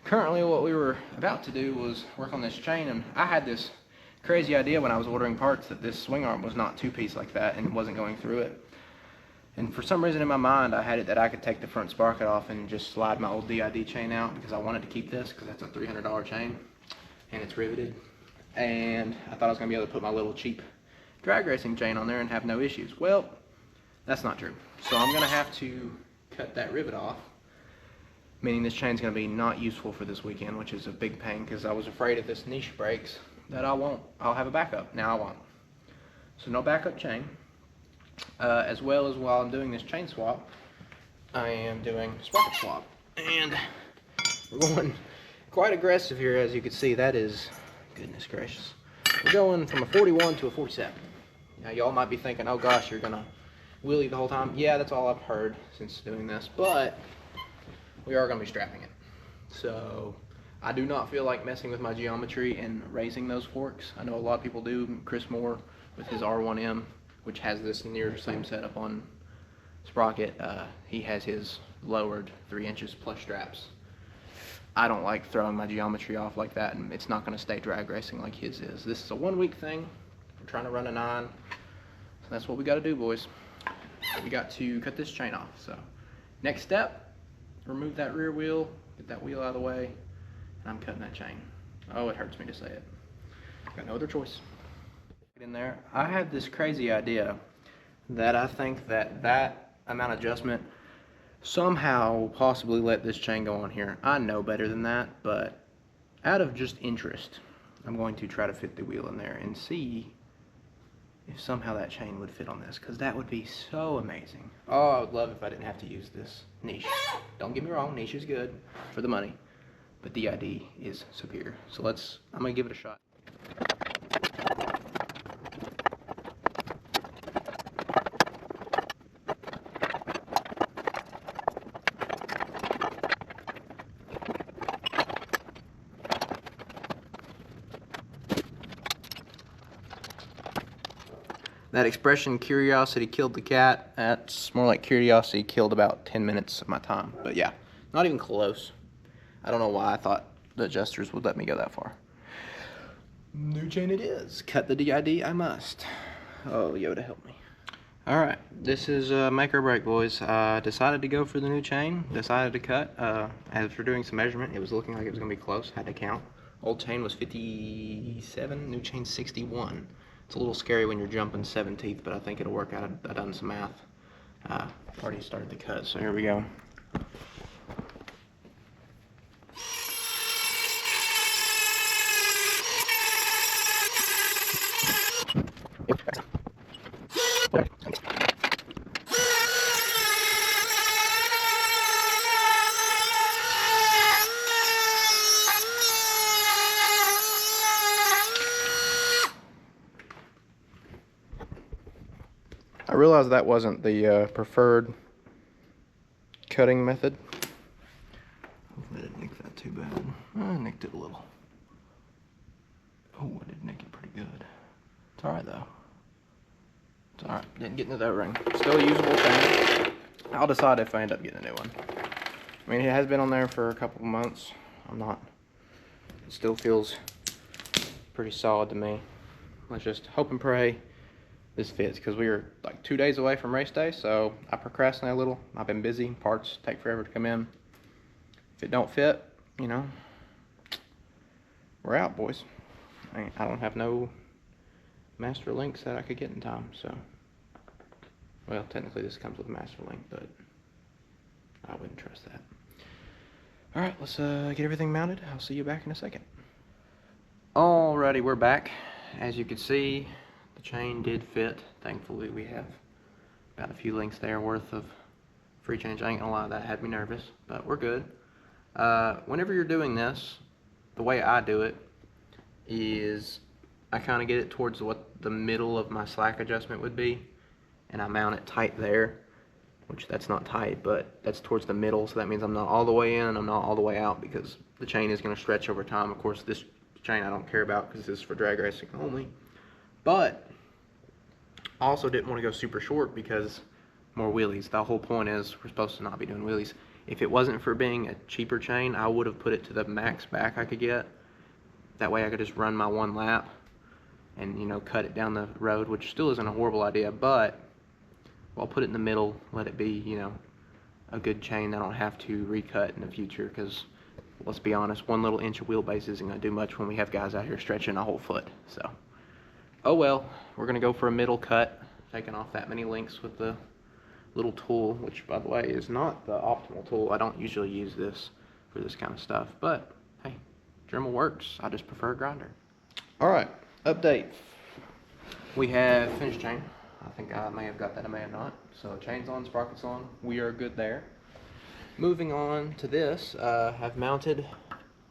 currently what we were about to do was work on this chain, and I had this crazy idea when I was ordering parts that this swing arm was not two-piece like that and it wasn't going through it. And for some reason in my mind I had it that I could take the front sprocket off and just slide my old DID chain out, because I wanted to keep this because that's a $300 chain and it's riveted. And I thought I was going to be able to put my little cheap drag racing chain on there and have no issues. Well, that's not true. So I'm going to have to cut that rivet off, meaning this chain's going to be not useful for this weekend, which is a big pain because I was afraid if this niche breaks that I'll have a backup. Now I won't. So no backup chain. As well as while I'm doing this chain swap, I am doing sprocket swap. And we're going quite aggressive here, as you can see. That is, goodness gracious. We're going from a 41 to a 47. Now y'all might be thinking, oh gosh, you're gonna wheelie the whole time. Yeah, that's all I've heard since doing this, but we are gonna be strapping it. So I do not feel like messing with my geometry and raising those forks. I know a lot of people do. Chris Moore with his R1M, which has this near same setup on sprocket, he has his lowered 3 inches plus straps. I don't like throwing my geometry off like that, and it's not going to stay drag racing like his is. This is a 1 week thing. We're trying to run a 9, so that's what we got to do, boys. We got to cut this chain off. So next step, remove that rear wheel, get that wheel out of the way, and I'm cutting that chain. Oh, it hurts me to say it. Got no other choice. In there, I had this crazy idea that I think that amount of adjustment somehow will possibly let this chain go on here. I know better than that, but out of just interest, I'm going to try to fit the wheel in there and see if somehow that chain would fit on this, because that would be so amazing. Oh, I would love if I didn't have to use this niche. Don't get me wrong, niche is good for the money, but DID is superior. So I'm gonna give it a shot. That expression, curiosity killed the cat, that's more like curiosity killed about 10 minutes of my time. But yeah, not even close. I don't know why I thought the adjusters would let me go that far. New chain it is. Cut the DID, I must. Oh, Yoda, help me. Alright, this is make or break, boys. Decided to go for the new chain, decided to cut. As for doing some measurement, it was looking like it was going to be close, had to count. Old chain was 57, new chain 61. It's a little scary when you're jumping 17th, but I think it'll work out. I've done some math. Already started the cut, so here we go. I realized that wasn't the preferred cutting method. Hopefully I didn't nick that too bad. I nicked it a little. Oh, I did nick it pretty good. It's alright though. It's alright. Didn't get into that ring. Still a usable thing. I'll decide if I end up getting a new one. I mean, it has been on there for a couple of months. It still feels pretty solid to me. Let's just hope and pray this fits, because we are like 2 days away from race day, so I procrastinate a little. I've been busy. Parts take forever to come in. If it don't fit, you know, we're out, boys. I don't have no master links that I could get in time, so. Well, technically this comes with a master link, but I wouldn't trust that. Alright, let's get everything mounted. I'll see you back in a second. Alrighty, we're back. As you can see, the chain did fit. Thankfully, we have about a few links there worth of free change. I ain't gonna lie, that had me nervous, but we're good. Whenever you're doing this, the way I do it is I kind of get it towards what the middle of my slack adjustment would be, and I mount it tight there, which that's not tight, but that's towards the middle, so that means I'm not all the way in and I'm not all the way out, because the chain is going to stretch over time. Of course, this chain I don't care about because this is for drag racing only, but I also didn't want to go super short because more wheelies. The whole point is we're supposed to not be doing wheelies. If it wasn't for being a cheaper chain, I would have put it to the max back I could get. That way I could just run my one lap and, you know, cut it down the road, which still isn't a horrible idea, but I'll put it in the middle, let it be, you know, a good chain that I don't have to recut in the future, because let's be honest, 1 little inch of wheelbase isn't going to do much when we have guys out here stretching a whole foot. So, oh well, we're going to go for a middle cut, taking off that many links with the little tool, which by the way is not the optimal tool. I don't usually use this for this kind of stuff, but hey, Dremel works. I just prefer a grinder. Alright, update. We have finished chain. I think I may have got that, I may have not. So chain's on, sprocket's on, we are good there. Moving on to this, have mounted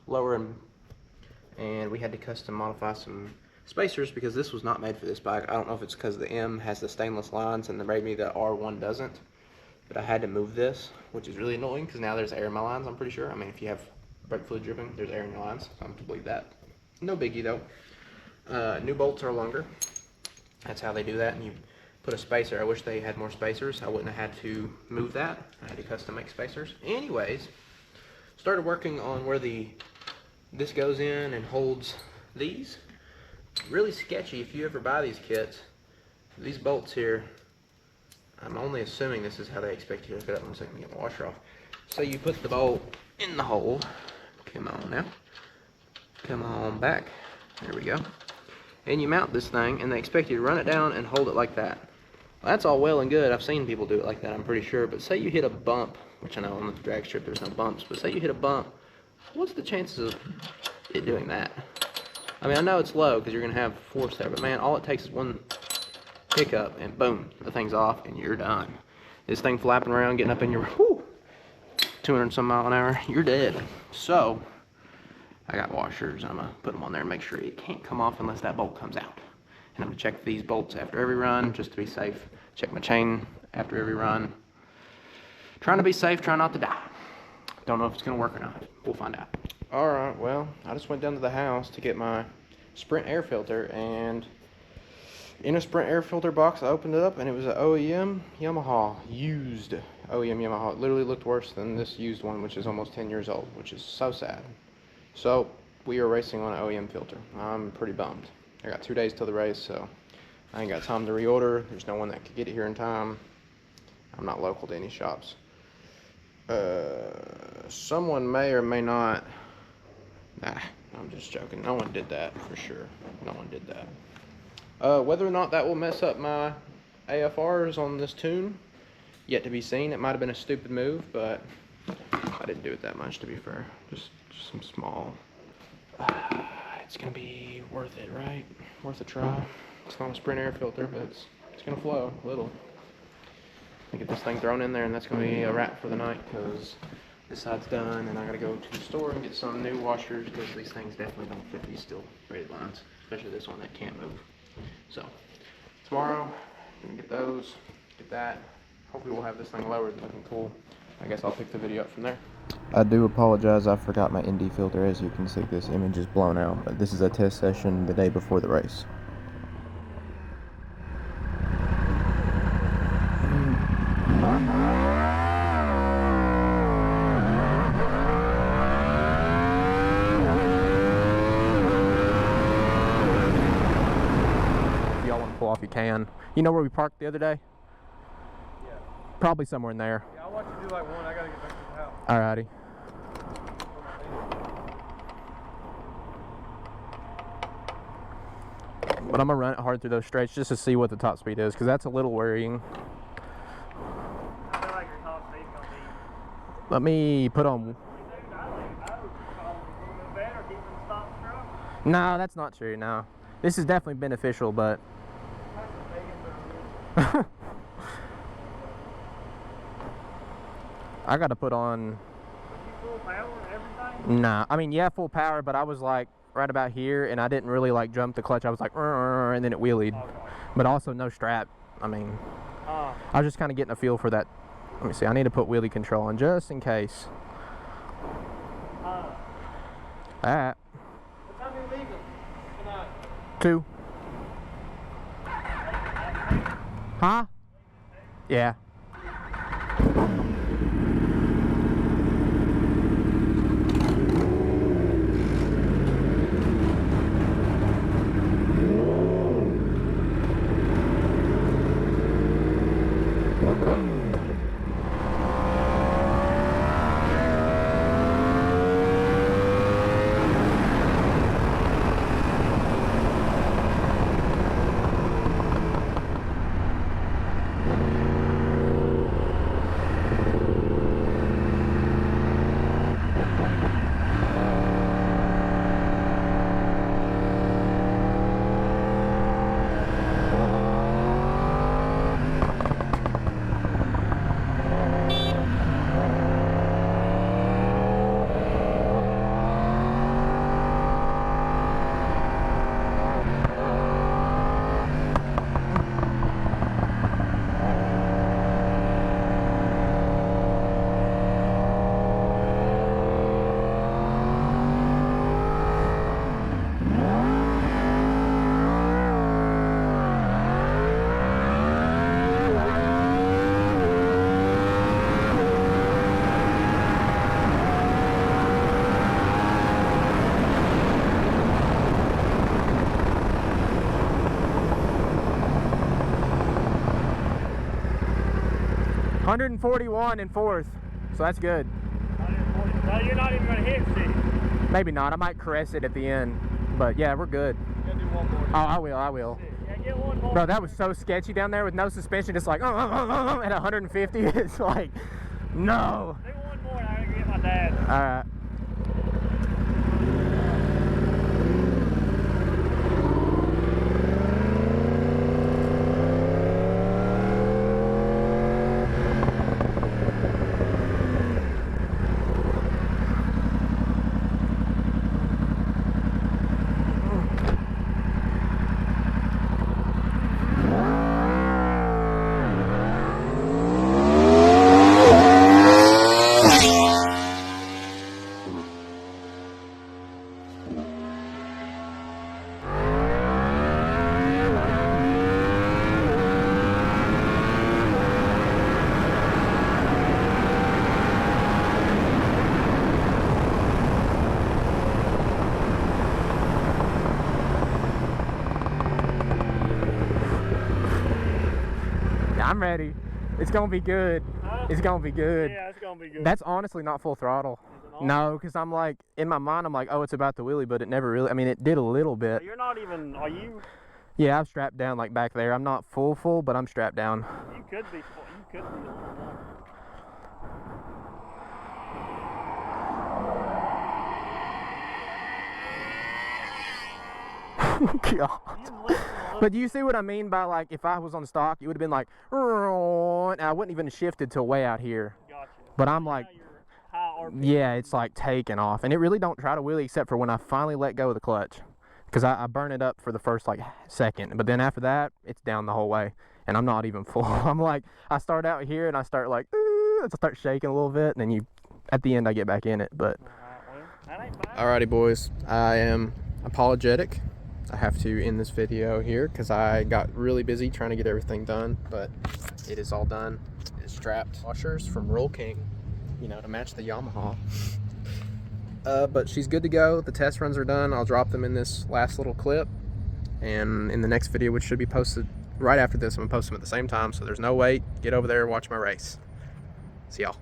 lower and we had to custom modify some spacers because this was not made for this bike. I don't know if it's because the M has the stainless lines and maybe the R1 doesn't, but I had to move this, which is really annoying because now there's air in my lines, I'm pretty sure. I mean, if you have brake fluid dripping, there's air in your lines, so I'm to believe that. No biggie though. New bolts are longer. That's how they do that, and you put a spacer. I wish they had more spacers. I wouldn't have had to move that. I had to custom make spacers. Anyways, started working on where this goes in and holds these. Really sketchy if you ever buy these kits. These bolts here, I'm only assuming this is how they expect you to hook it up. 1 second to get the washer off. So you put the bolt in the hole. Come on now. Come on back. There we go. And you mount this thing and they expect you to run it down and hold it like that. Well, that's all well and good. I've seen people do it like that, I'm pretty sure. But say you hit a bump, which I know on the drag strip there's no bumps, but say you hit a bump, what's the chances of it doing that? I mean, I know it's low because you're going to have force there, but man, all it takes is one pickup and boom, the thing's off and you're done. This thing flapping around, getting up in your 200 some mile an hour, you're dead. So I got washers. I'm going to put them on there and make sure it can't come off unless that bolt comes out. And I'm going to check these bolts after every run just to be safe. Check my chain after every run. Trying to be safe, trying not to die. Don't know if it's going to work or not. We'll find out. Alright, well, I just went down to the house to get my Sprint air filter, and in a Sprint air filter box I opened it up and it was an OEM Yamaha, used OEM Yamaha. It literally looked worse than this used one, which is almost 10 years old, which is so sad. So we are racing on an OEM filter. I'm pretty bummed. I got 2 days till the race, so I ain't got time to reorder. There's no one that could get it here in time. I'm not local to any shops. Someone may or may not. Nah, I'm just joking. No one did that for sure. No one did that. Whether or not that will mess up my AFRs on this tune, yet to be seen. It might have been a stupid move, but I didn't do it that much, to be fair. Just some small. It's gonna be worth it, right? Worth a try. It's not a Sprint air filter, but it's gonna flow a little. I get this thing thrown in there, and that's gonna be a wrap for the night because this side's done, and I gotta go to the store and get some new washers because these things definitely don't fit these steel braided lines, especially this one that can't move. So tomorrow, I'm gonna get those, get that. Hopefully we'll have this thing lowered and looking cool. I guess I'll pick the video up from there. I do apologize, I forgot my ND filter. As you can see, this image is blown out, but this is a test session the day before the race. If y'all want to pull off, you can. You know where we parked the other day? Yeah. Probably somewhere in there. Yeah, I'll watch you do like one. I gotta get back to the house. Alrighty. But I'm gonna run it hard through those straights just to see what the top speed is, because that's a little worrying. I feel like your top speed's gonna be. Let me put on. No, that's not true. No, this is definitely beneficial, but. I gotta put on. Full power, everything? Nah, I mean, yeah, full power, but I was like right about here, and I didn't really like jump the clutch. I was like, and then it wheelied. Okay. But also no strap. I mean, I was just kind of getting a feel for that. Let me see. I need to put wheelie control on just in case. That. What time are you leaving tonight? 2. Huh? Yeah. 141 in fourth, so that's good. 140. No, you're not even gonna hit 60. Maybe not. I might caress it at the end, but yeah, we're good. You gotta do one more. Oh, I will. Yeah, get one more. Bro, that was so sketchy down there with no suspension. It's like at 150. It's like, no. Do one more and I gotta get my dad. All right. I'm ready. It's gonna be good. Huh? It's gonna be good. Yeah, it's gonna be good. That's honestly not full throttle. Is it not? No, because I'm like, in my mind, I'm like, oh, it's about to wheelie, but it never really, I mean, it did a little bit. You're not even, are you? Yeah, I'm strapped down like back there. I'm not full, but I'm strapped down. You could be a little more. God. You listen a little. But do you see what I mean by, like, if I was on stock, it would have been like, and I wouldn't even have shifted till way out here. Gotcha. But I'm like, Now you're high RPM. yeah, it's like taking off. And it really don't try to wheelie except for when I finally let go of the clutch. Because I burn it up for the first, like, second. But then after that, it's down the whole way. And I'm not even full. I'm like, I start out here and I start like, I start shaking a little bit. And then at the end, I get back in it. But Well, that ain't bad. Alrighty, boys. I am apologetic. I have to end this video here because I got really busy trying to get everything done, but it is all done. It's strapped. Washers from Roll King, you know, to match the Yamaha. But she's good to go. The test runs are done. I'll drop them in this last little clip, and in the next video, which should be posted right after this, I'm gonna post them at the same time, so there's no wait. Get over there and watch my race. See y'all.